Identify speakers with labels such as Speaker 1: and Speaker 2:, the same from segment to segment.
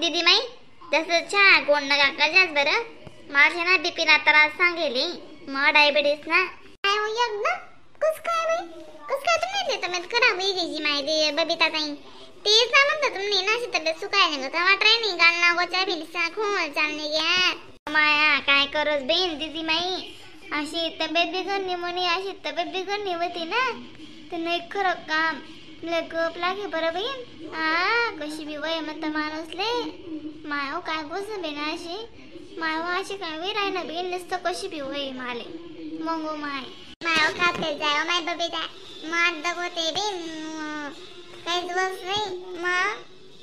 Speaker 1: दीदी माई जसं चहा गोड नका कशाच बरं माझ्या ना बीपी ना त्रास सांगेली मग डायबिटीस ना काय हो एकदम कस काय तुम्ही तब्येत खराब होई गेली माहिती बबिता ताई तेच ना म्हणतात तुम्ही ना तब्येत सुकायला नको तेव्हा ट्रेनिंग घालना गोच्या बिलसा खोल चालणे घ्या माया काय करस बेन दीदी माई अशी तब्येत बिघडली म्हणे अशी तब्येत बिघडली होती ना तर नाही खरं काम तुला गप लागे बरं बहीण कशी बी वय म्हणतं माणूसले मायो काय गोस बेन अशी मायो अशी काय वे राही ना बेन नुसतं कशी बी वय माले मंगो मायो खाते जाय माय बबिता मग दगोते बेन काही दिवस नाही मग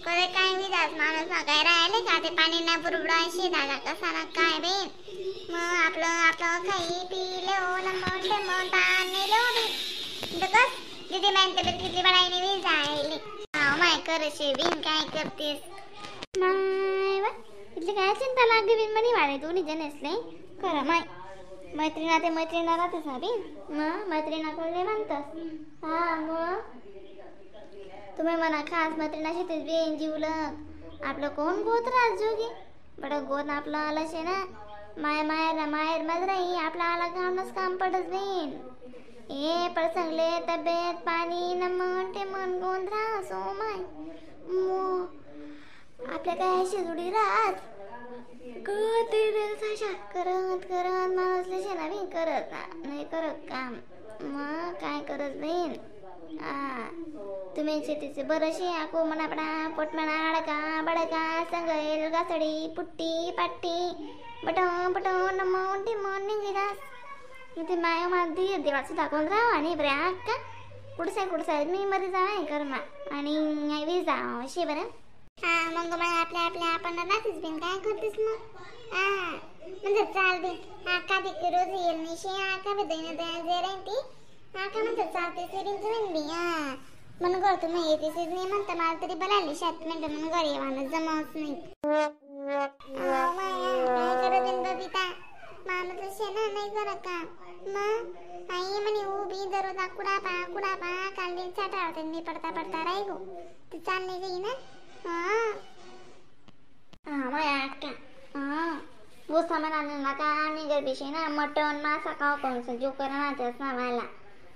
Speaker 1: करे काय विधास माणूस काय राहिले का ते पाणी ना बुरबडा अशी दादा कसा ना काय बेन मग आपलं खाई पिले हो ना मोठे मोठा कस दीदी मॅन तब्येत किती बडाईने वी जायली माय करशे बिन काय करतेस माय वा इथली काय चिंता लागे बिन मनी वाले दोन्ही जण असले खरं माय मैत्रिणा ते मैत्रिणा राहतेस ना बिन मग मैत्रिणा कडे म्हणतस मग तुम्ही म्हणा खास मैत्रिणाशी ते बिन जीवलं आपलं कोण गोत राज जोगी बडं गोत आपलं आलं शे ना मायर मजराई आपला आला कामच काम पडत बिन ए प्रसंगले तब्येत पाणी नमन ते मन गोंधळा सो माय आपल्या काय अशी जुडी राहत करत माणूसले शे ना बी करत नाही करत काम मग काय करत बहीण तुम्ही शेतीचे बरशी आको मनापडा पोटमणा अडका बडका संगेल गासडी पुट्टी पाट्टी बटन नमन ते मन निघिरास इथे माया मागदी देवाचं दाखवून राहा आणि बरे का कुठसाय मी मध्ये जावा कर्मा आणि वी जाव अशी बरं मग मला आपल्या आपण राहतेच बिन काय करतेस मग म्हणजे चाल बिन आका दिक रोज येईल निशे आका बी दैन जे राहीन ती आका म्हणतात चालते बिन तुम्ही बी म्हणून करतो मग येतेच नाही म्हणता मला तरी बलाली शात म्हणतं म्हणून घर येवानं जमावच नाही काय करत बिन बबिता मामाचं शेणा नाही जरा का मग आई म्हणे उभी दररोज कुडापा काल चाटा होते मी पडता राही गो ते चालले गई ना माया अक्का वो सामान आणला का आणि गर्भिशी ना मटन मासा खाऊ कोण जो करा त्याच ना मला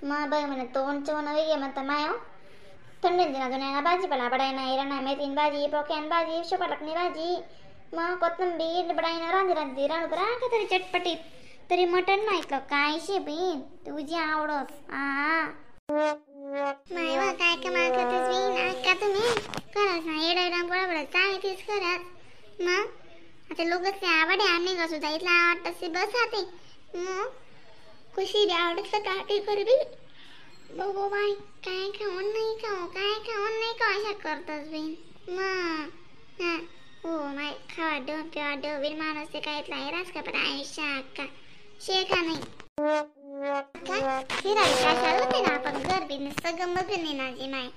Speaker 1: मग बाई म्हणे तोंड चवण वेगळे म्हणतं मायो थंडीत दिना भाजीपाला बडायना इरणा मेथीन भाजी पोक्यान भाजी शपटकनी भाजी मग कोथंबीर बडाईनं रांधी राणू बरा का तरी चटपटीत तरी मटन नाही ऐकलं काय शे बीन तुझी आवडस मायवा काय कमाल करतेस बीन का तुम्ही करस ना येडा बडबड चांगलीच करत मग आता लोकच ते आवडे आम्ही का सुद्धा इथला आवडत बस आते मग खुशी बी आवडत का ते कर बी बघू बाई काय खाऊन नाही खाऊ अशा करतस बीन मग हो माय खावा डो वीर माणूस ते काय इथला रास का पण आयुष्या का शेका नाही फिरायला काय चालू होते ना आपण घर बिझनेस गंमत बी नाही माझी माय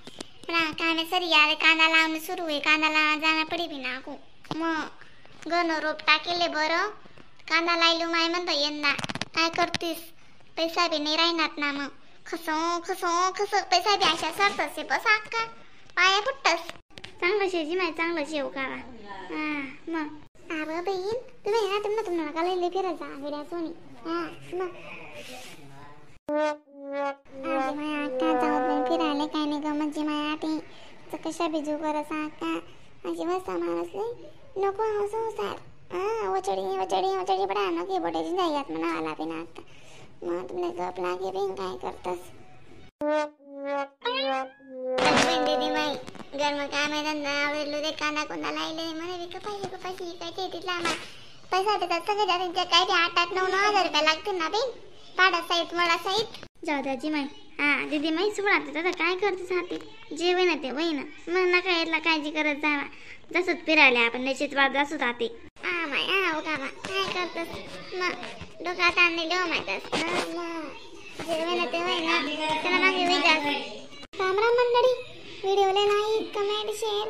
Speaker 1: पण काय नाही सरी यार कांदा लावणं सुरू आहे कांदाला जाणं पडी बी नाकू मग गण रोप टाकेले बरं कांदा लायलो माय म्हणतो यंदा काय करतीस पैसा बी नाही राहणार ना मग खस पैसा बी अशा सरतस बस का पाया फुटतस चांगलं शेजी माय चांगलं शेव काढा मग अरे बहीण तुम्ही ना तुम्हाला का लई फिरत जा विड्या सोनी मग आजी माया आका जाऊत नाही फिरायला काय नाही ग म्हणजे माया आटी कशा बिजू करत आका माझी मस्त माणूस नको हसू सार वचडी बडा नको बोटायची जाईयात म्हणा आला बी ना आता मग तुला गप लागे बिन काय करतस दीदी माई गरम काम आहे धंदा आवडलो ते कांदा कोंदा लायले म्हणे कपाशी काय ते तिथला पैसा देतात सगळे त्यांच्या काय ते 8-9 हजार रुपये लागतील ना बिन पाडा साईट मला साईट जाऊ द्याची माई दीदी माई सुळात दादा काय करतेस हाती जे वय ना ते वय ना मग नका यातला काळजी करत जावा जसंच फिरायला आपण निश्चित वाद जासूच आते माय हो का काय करतस मग डोक्यात आणले देव माहितस जे वय ना ते वय ना त्याला मागे विचार राम मंडळी व्हिडिओला लाईक कमेंट शेअर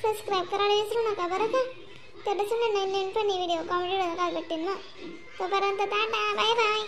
Speaker 1: सबस्क्राईब करायला विसरू नका बरं का त्यापासून नवीन व्हिडिओ कॉमेडी काय भेटतील मग तोपर्यंत टाटा बाय बाय.